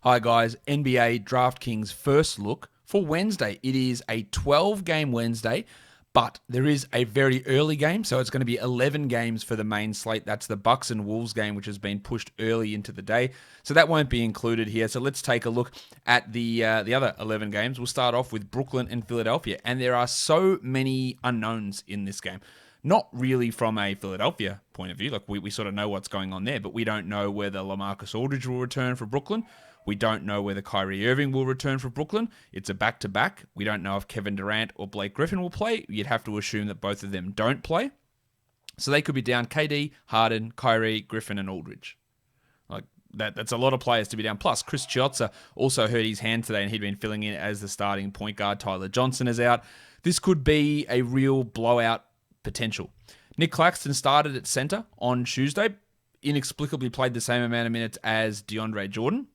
Hi guys, NBA DraftKings first look for Wednesday. It is a 12-game Wednesday, but there is a very early game, so it's going to be 11 games for the main slate. That's the Bucks and Wolves game, which has been pushed early into the day, so that won't be included here. So let's take a look at the other 11 games. We'll start off with Brooklyn and Philadelphia, and there are so many unknowns in this game. Not really from a Philadelphia point of view. Like we sort of know what's going on there, but we don't know whether LaMarcus Aldridge will return for Brooklyn. We don't know whether Kyrie Irving will return for Brooklyn. It's a back-to-back. We don't know if Kevin Durant or Blake Griffin will play. You'd have to assume that both of them don't play. So they could be down KD, Harden, Kyrie, Griffin, and Aldridge. Like that's a lot of players to be down. Plus, Chris Chiozza also hurt his hand today, and he'd been filling in as the starting point guard. Tyler Johnson is out. This could be a real blowout potential. Nick Claxton started at center on Tuesday. Inexplicably played the same amount of minutes as DeAndre Jordan.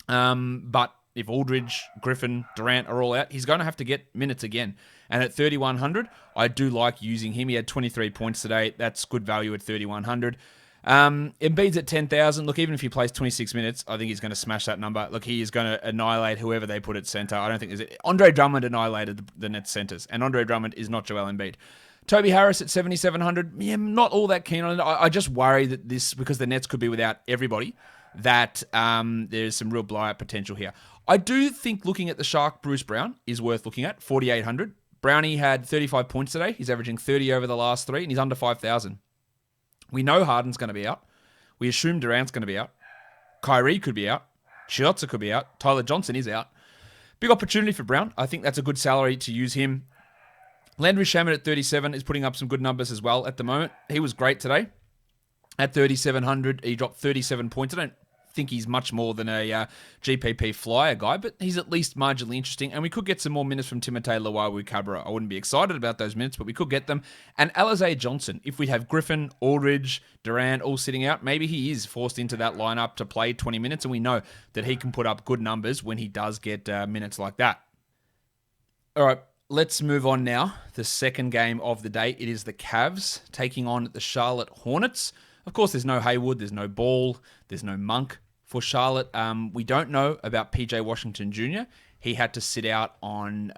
But if Aldridge, Griffin, Durant are all out, he's going to have to get minutes again. And at 3,100, I do like using him. He had 23 points today. That's good value at 3,100. Embiid's at 10,000. Look, even if he plays 26 minutes, I think he's going to smash that number. Look, he is going to annihilate whoever they put at center. I don't think there's... Andre Drummond annihilated the Nets centers, and Andre Drummond is not Joel Embiid. Toby Harris at 7,700. Yeah, not all that keen on it. I just worry that this, because the Nets could be without everybody, that there's some real blowout potential here. I do think looking at the Shark, Bruce Brown, is worth looking at, 4,800. Brownie had 35 points today. He's averaging 30 over the last three, and he's under 5,000. We know Harden's going to be out. We assume Durant's going to be out. Kyrie could be out. Chiozza could be out. Tyler Johnson is out. Big opportunity for Brown. I think that's a good salary to use him. Landry Shamet at 37 is putting up some good numbers as well at the moment. He was great today. At 3,700, he dropped 37 points. I don't think he's much more than a GPP flyer guy, but he's at least marginally interesting, and we could get some more minutes from Timothé Luwawu-Cabarrot. I wouldn't be excited about those minutes, but we could get them. And Alize Johnson, if we have Griffin, Aldridge, Durant all sitting out, maybe he is forced into that lineup to play 20 minutes, and we know that he can put up good numbers when he does get minutes like that. All right, let's move on now. The second game of the day, it is the Cavs taking on the Charlotte Hornets. Of course, there's no Hayward, there's no Ball, there's no Monk for Charlotte. We don't know about PJ Washington Jr. He had to sit out on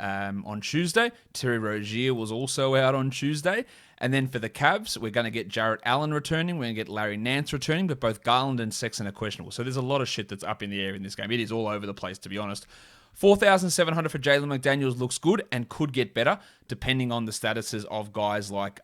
Tuesday. Terry Rozier was also out on Tuesday. And then for the Cavs, we're going to get Jarrett Allen returning. We're going to get Larry Nance returning, but both Garland and Sexton are questionable. So there's a lot of shit that's up in the air in this game. It is all over the place, to be honest. 4,700 for Jalen McDaniels looks good and could get better, depending on the statuses of guys like...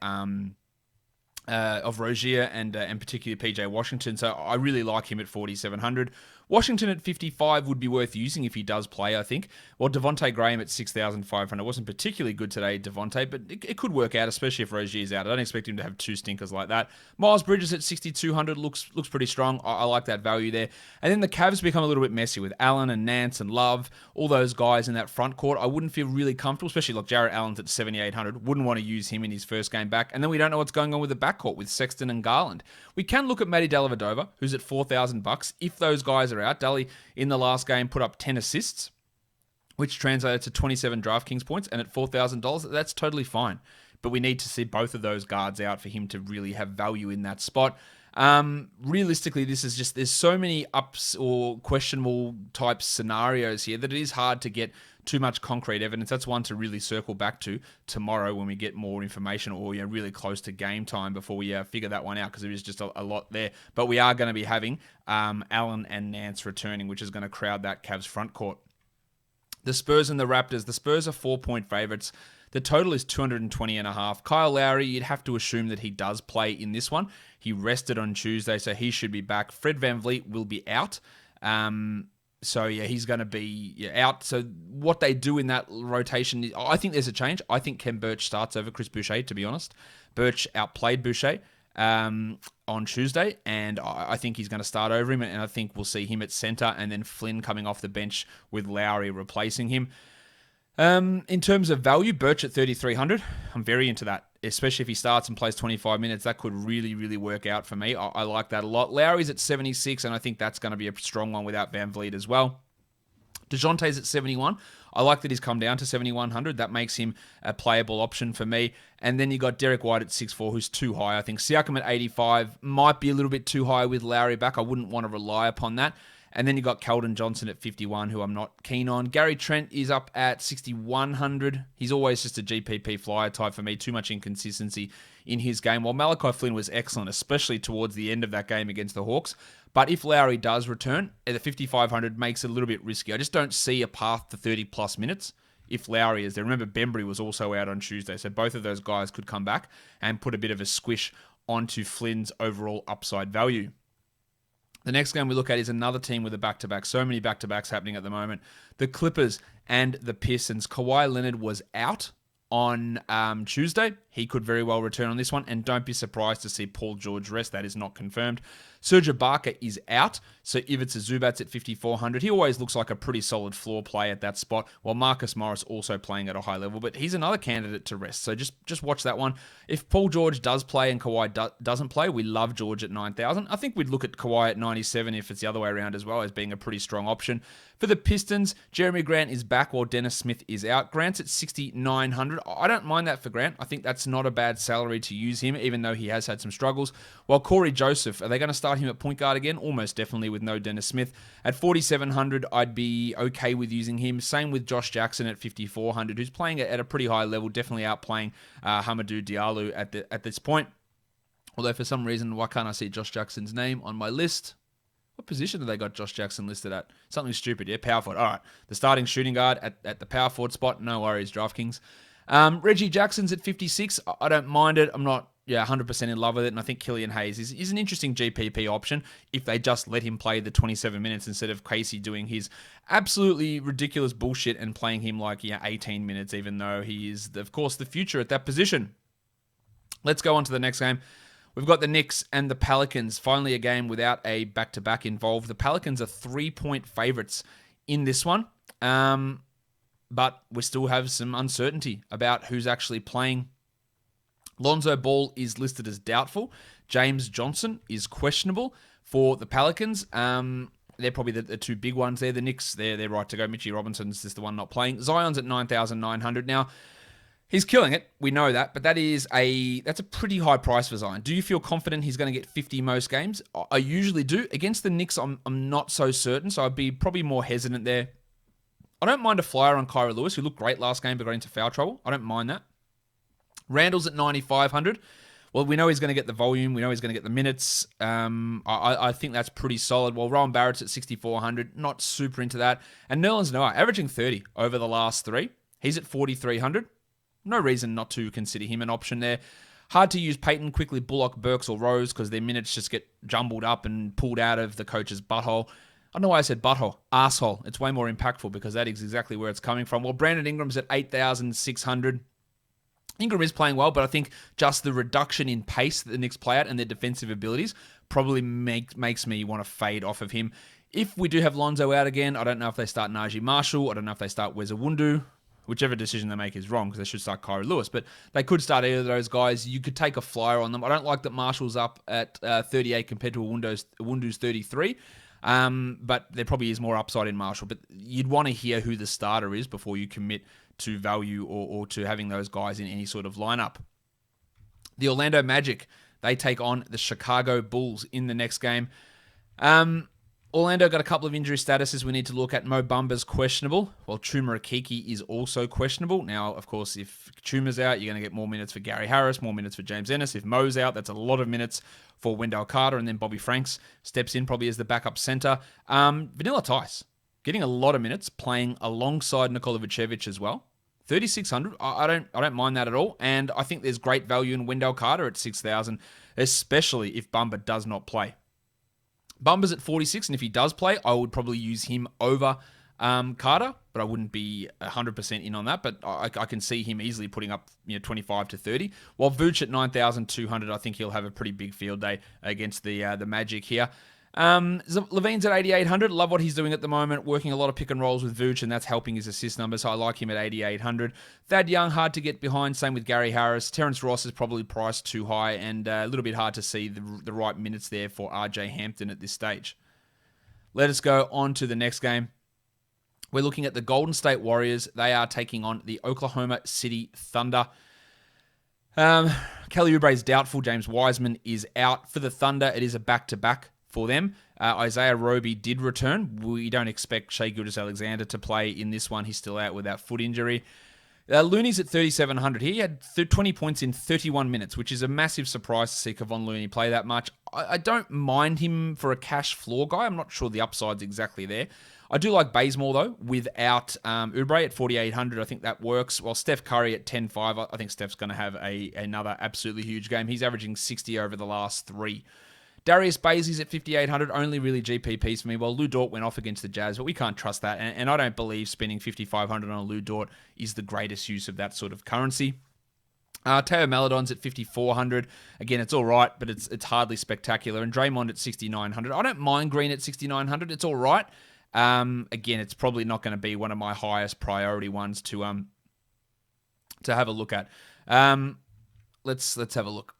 of Rozier and particularly PJ Washington. So I really like him at 4,700. Washington at 55 would be worth using if he does play, I think. Well, Devontae Graham at 6,500 wasn't particularly good today, Devontae, but it could work out, especially if Rozier's out. I don't expect him to have two stinkers like that. Miles Bridges at 6,200 looks pretty strong. I like that value there. And then the Cavs become a little bit messy with Allen and Nance and Love, all those guys in that front court. I wouldn't feel really comfortable, especially like Jarrett Allen's at 7,800. Wouldn't want to use him in his first game back. And then we don't know what's going on with the backcourt with Sexton and Garland. We can look at Matty Dellavedova, who's at $4,000. If those guys are out, Delly in the last game put up 10 assists, which translated to 27 DraftKings points, and at $4,000, that's totally fine. But we need to see both of those guards out for him to really have value in that spot. Realistically, this is just, there's so many ups or questionable type scenarios here that it is hard to get too much concrete evidence. That's one to really circle back to tomorrow when we get more information, or really close to game time before we figure that one out, because there is just a lot there. But we are going to be having Allen and Nance returning, which is going to crowd that Cavs front court. The Spurs and the Raptors. The Spurs are 4-point favorites. The total is 220.5. Kyle Lowry, you'd have to assume that he does play in this one. He rested on Tuesday, so he should be back. Fred VanVleet will be out. So, yeah, he's going to be out. So what they do in that rotation, I think there's a change. I think Kem Birch starts over Chris Boucher, to be honest. Birch outplayed Boucher on Tuesday, and I think he's going to start over him, and I think we'll see him at center, and then Flynn coming off the bench with Lowry replacing him. In terms of value, Birch at 3,300, I'm very into that, especially if he starts and plays 25 minutes. That could really, really work out for me. I like that a lot. Lowry's at 76, and I think that's going to be a strong one without VanVleet as well. DeJounte's at 71. I like that he's come down to 7,100. That makes him a playable option for me. And then you got Derek White at 6'4", who's too high. I think Siakam at 85 might be a little bit too high with Lowry back. I wouldn't want to rely upon that. And then you got Keldon Johnson at 51, who I'm not keen on. Gary Trent is up at 6,100. He's always just a GPP flyer type for me. Too much inconsistency in his game. While Malachi Flynn was excellent, especially towards the end of that game against the Hawks. But if Lowry does return, the 5,500 makes it a little bit risky. I just don't see a path to 30-plus minutes if Lowry is there. Remember, Bembry was also out on Tuesday, so both of those guys could come back and put a bit of a squish onto Flynn's overall upside value. The next game we look at is another team with a back-to-back. So many back-to-backs happening at the moment. The Clippers and the Pistons. Kawhi Leonard was out on Tuesday. He could very well return on this one, and don't be surprised to see Paul George rest. That is not confirmed. Serge Ibaka is out, so Ivica Zubac's at 5,400. He always looks like a pretty solid floor play at that spot, while Marcus Morris also playing at a high level, but he's another candidate to rest, so just watch that one. If Paul George does play and Kawhi doesn't play, we love George at 9,000. I think we'd look at Kawhi at 97 if it's the other way around as well, as being a pretty strong option. For the Pistons, Jeremy Grant is back while Dennis Smith is out. Grant's at 6,900. I don't mind that for Grant. I think that's not a bad salary to use him, even though he has had some struggles. While Corey Joseph, are they going to start him at point guard again? Almost definitely with no Dennis Smith. At 4,700, I'd be okay with using him. Same with Josh Jackson at 5,400, who's playing at a pretty high level, definitely outplaying Hamidou Diallo at this point. Although for some reason, why can't I see Josh Jackson's name on my list? What position have they got Josh Jackson listed at? Something stupid, yeah, power forward. All right, the starting shooting guard at the power forward spot. No worries, DraftKings. Reggie Jackson's at 56. I don't mind it. I'm not 100% in love with it, and I think Killian Hayes is an interesting GPP option if they just let him play the 27 minutes instead of Casey doing his absolutely ridiculous bullshit and playing him like 18 minutes, even though he is, of course, the future at that position. Let's go on to the next game. We've got the Knicks and the Pelicans. Finally, a game without a back-to-back involved. The Pelicans are 3-point favorites in this one, but we still have some uncertainty about who's actually playing. Lonzo Ball is listed as doubtful. James Johnson is questionable for the Pelicans. They're probably the two big ones there. The Knicks, they're right to go. Mitchie Robinson's just the one not playing. Zion's at 9,900 now. He's killing it. We know that, but that's a pretty high price for Zion. Do you feel confident he's going to get 50 most games? I usually do. Against the Knicks, I'm not so certain, so I'd be probably more hesitant there. I don't mind a flyer on Kyra Lewis, who looked great last game but got into foul trouble. I don't mind that. Randall's at 9,500. Well, we know he's going to get the volume. We know he's going to get the minutes. I think that's pretty solid. While Rowan Barrett's at 6,400, not super into that. And Nerlens Noah, averaging 30 over the last three. He's at 4,300. No reason not to consider him an option there. Hard to use Peyton, quickly Bullock, Burks, or Rose because their minutes just get jumbled up and pulled out of the coach's butthole. I don't know why I said butthole. Arsehole. It's way more impactful because that is exactly where it's coming from. Well, Brandon Ingram's at 8,600. Ingram is playing well, but I think just the reduction in pace that the Knicks play at and their defensive abilities probably makes me want to fade off of him. If we do have Lonzo out again, I don't know if they start Najee Marshall. I don't know if they start Wezawundu. Whichever decision they make is wrong because they should start Kyrie Lewis. But they could start either of those guys. You could take a flyer on them. I don't like that Marshall's up at 38 compared to Wundu's 33. But there probably is more upside in Marshall. But you'd want to hear who the starter is before you commit to value or to having those guys in any sort of lineup. The Orlando Magic, they take on the Chicago Bulls in the next game. Orlando got a couple of injury statuses we need to look at. Mo Bamba's questionable, while Chuma Akiki is also questionable. Now, of course, if Chuma's out, you're going to get more minutes for Gary Harris, more minutes for James Ennis. If Mo's out, that's a lot of minutes for Wendell Carter, and then Bobby Franks steps in probably as the backup center. Vanilla Tice, getting a lot of minutes, playing alongside Nikola Vucevic as well. 3,600, I don't mind that at all, and I think there's great value in Wendell Carter at 6,000, especially if Bamba does not play. Bumba's at 46, and if he does play, I would probably use him over Carter, but I wouldn't be 100% in on that. But I can see him easily putting up 25 to 30. While Vooch at 9,200, I think he'll have a pretty big field day against the Magic here. Levine's at 8,800. Love what he's doing at the moment, working a lot of pick and rolls with Vooch, and that's helping his assist numbers. So I like him at 8,800. Thad Young, hard to get behind. Same with Gary Harris. Terrence Ross is probably priced too high, and a little bit hard to see the right minutes there for RJ Hampton at this stage. Let us go on to the next game. We're looking at the Golden State Warriors. They are taking on the Oklahoma City Thunder. Kelly Oubre is doubtful. James Wiseman is out for the Thunder. It is a back-to-back for them. Isaiah Roby did return. We don't expect Shai Gilgeous-Alexander to play in this one. He's still out with that foot injury. Looney's at 3,700. He had 20 points in 31 minutes, which is a massive surprise to see Kevon Looney play that much. I don't mind him for a cash floor guy. I'm not sure the upside's exactly there. I do like Bazemore, though, without Oubre at 4,800. I think that works. While Steph Curry at 10,500, I think Steph's going to have another absolutely huge game. He's averaging 60 over the last 3. Darius Bazley's at 5,800, only really GPPs for me. Well, Lou Dort went off against the Jazz, but we can't trust that. And I don't believe spending 5,500 on Lou Dort is the greatest use of that sort of currency. Teo Maledon's at 5,400. Again, it's all right, but it's hardly spectacular. And Draymond at 6,900. I don't mind Green at 6,900. It's all right. Again, it's probably not going to be one of my highest priority ones to have a look at. Let's have a look.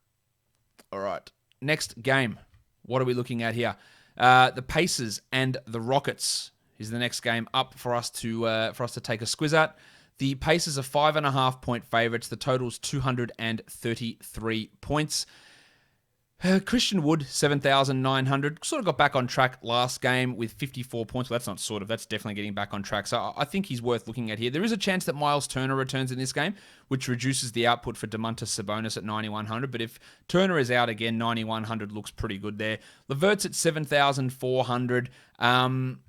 All right, next game. What are we looking at here? The Pacers and the Rockets is the next game up for us to take a squiz at. The Pacers are 5.5 point favorites. The total's 233 points. Christian Wood, 7,900. Sort of got back on track last game with 54 points. Well, that's definitely getting back on track. So I think he's worth looking at here. There is a chance that Miles Turner returns in this game, which reduces the output for Domantas Sabonis at 9,100. But if Turner is out again, 9,100 looks pretty good there. Levert's at 7,400. I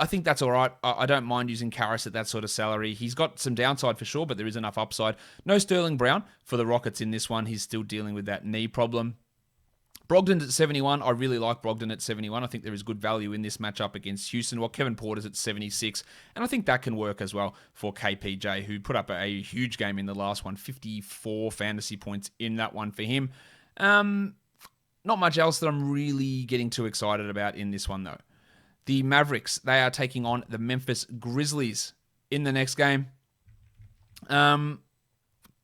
think that's all right. I don't mind using Karras at that sort of salary. He's got some downside for sure, but there is enough upside. No Sterling Brown for the Rockets in this one. He's still dealing with that knee problem. Brogdon's at 71. I really like Brogdon at 71. I think there is good value in this matchup against Houston, while Kevin Porter's at 76. And I think that can work as well for KPJ, who put up a huge game in the last one. 54 fantasy points in that one for him. Not much else that I'm really getting too excited about in this one, though. The Mavericks, they are taking on the Memphis Grizzlies in the next game.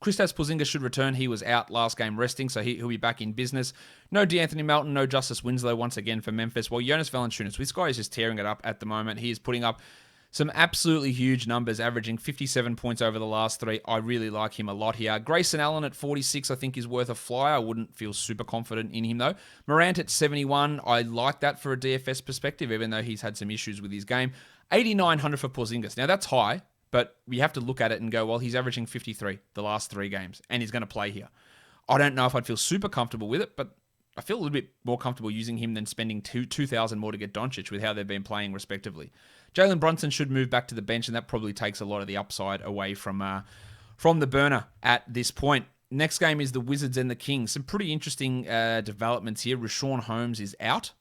Kristaps Porzingis should return. He was out last game resting, so he'll be back in business. No DeAnthony Melton, no Justice Winslow once again for Memphis. Well, Jonas Valanciunas, this guy is just tearing it up at the moment. He is putting up some absolutely huge numbers, averaging 57 points over the last 3. I really like him a lot here. Grayson Allen at 46, I think, is worth a fly. I wouldn't feel super confident in him, though. Morant at 71, I like that for a DFS perspective, even though he's had some issues with his game. 8,900 for Porzingis. Now, that's high, but we have to look at it and go, well, he's averaging 53 the last 3 games, and he's going to play here. I don't know if I'd feel super comfortable with it, but I feel a little bit more comfortable using him than spending 2,000 more to get Doncic with how they've been playing respectively. Jalen Brunson should move back to the bench, and that probably takes a lot of the upside away from the burner at this point. Next game is the Wizards and the Kings. Some pretty interesting developments here. Rashawn Holmes is out.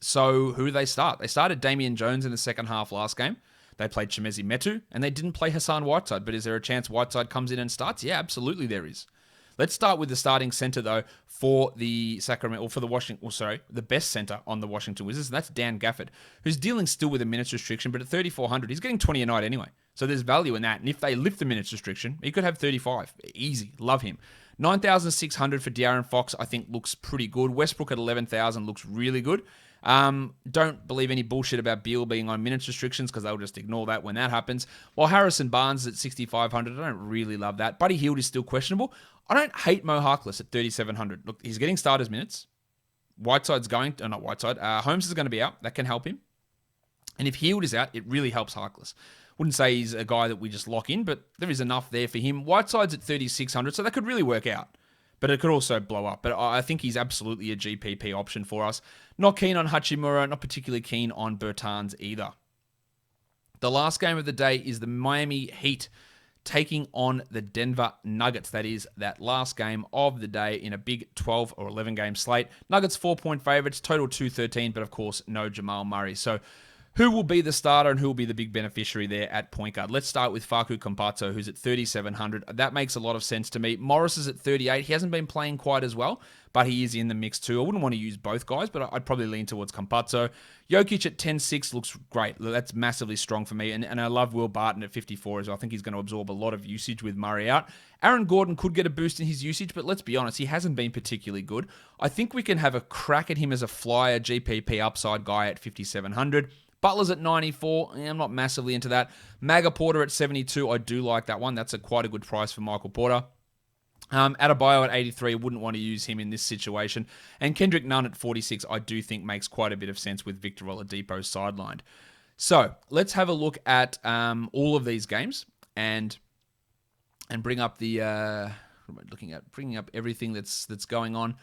So who do they start? They started Damian Jones in the second half last game. They played Chimezie Metu, and they didn't play Hassan Whiteside. But is there a chance Whiteside comes in and starts? Yeah, absolutely there is. Let's start with the starting center, though, for the the best center on the Washington Wizards, and that's Dan Gafford, who's dealing still with a minutes restriction, but at 3,400, he's getting 20 a night anyway. So there's value in that. And if they lift the minutes restriction, he could have 35. Easy. Love him. 9,600 for De'Aaron Fox, I think looks pretty good. Westbrook at 11,000 looks really good. Don't believe any bullshit about Beal being on minutes restrictions because they'll just ignore that when that happens. While Harrison Barnes is at 6,500, I don't really love that. Buddy Hield is still questionable. I don't hate Mo Harkless at 3,700. Look, he's getting starters minutes. Holmes is going to be out. That can help him. And if Hield is out, it really helps Harkless. Wouldn't say he's a guy that we just lock in, but there is enough there for him. Whiteside's at 3,600, so that could really work out. But it could also blow up. But I think he's absolutely a GPP option for us. Not keen on Hachimura, not particularly keen on Bertans either. The last game of the day is the Miami Heat taking on the Denver Nuggets. That is that last game of the day in a big 12 or 11 game slate. Nuggets 4-point favorites, total 213, but of course no Jamal Murray. So who will be the starter and who will be the big beneficiary there at point guard? Let's start with Facu Campazzo, who's at 3,700. That makes a lot of sense to me. Morris is at 38. He hasn't been playing quite as well, but he is in the mix too. I wouldn't want to use both guys, but I'd probably lean towards Campazzo. Jokic at 10.6 looks great. That's massively strong for me. And I love Will Barton at 54 as well. I think he's going to absorb a lot of usage with Murray out. Aaron Gordon could get a boost in his usage, but let's be honest, he hasn't been particularly good. I think we can have a crack at him as a flyer GPP upside guy at 5,700. Butler's at 94. I'm not massively into that. Maga Porter at 72. I do like that one. That's quite a good price for Michael Porter. Adebayo at 83, wouldn't want to use him in this situation. And Kendrick Nunn at 46, I do think makes quite a bit of sense with Victor Oladipo sidelined. So let's have a look at all of these games and bring up the what am I looking at? Bringing up everything that's going on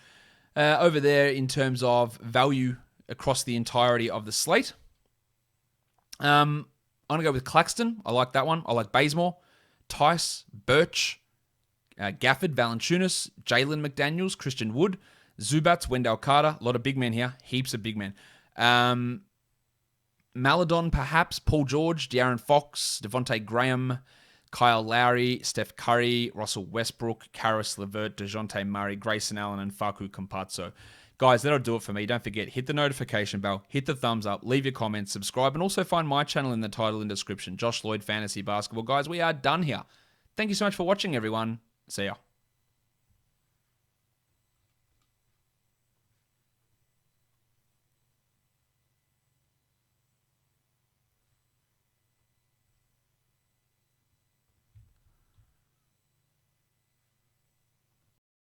over there in terms of value across the entirety of the slate. I'm gonna go with Claxton. I like that one. I like Bazemore, Tice, Birch, Gafford, Valanciunas, Jalen McDaniels, Christian Wood, Zubats, Wendell Carter. A lot of big men here. Heaps of big men. Maladon, perhaps. Paul George, De'Aaron Fox, Devontae Graham, Kyle Lowry, Steph Curry, Russell Westbrook, Karis LeVert, DeJounte Murray, Grayson Allen, and Facu Campazzo. Guys, that'll do it for me. Don't forget, hit the notification bell, hit the thumbs up, leave your comments, subscribe, and also find my channel in the title and description, Josh Lloyd Fantasy Basketball. Guys, we are done here. Thank you so much for watching, everyone. See ya.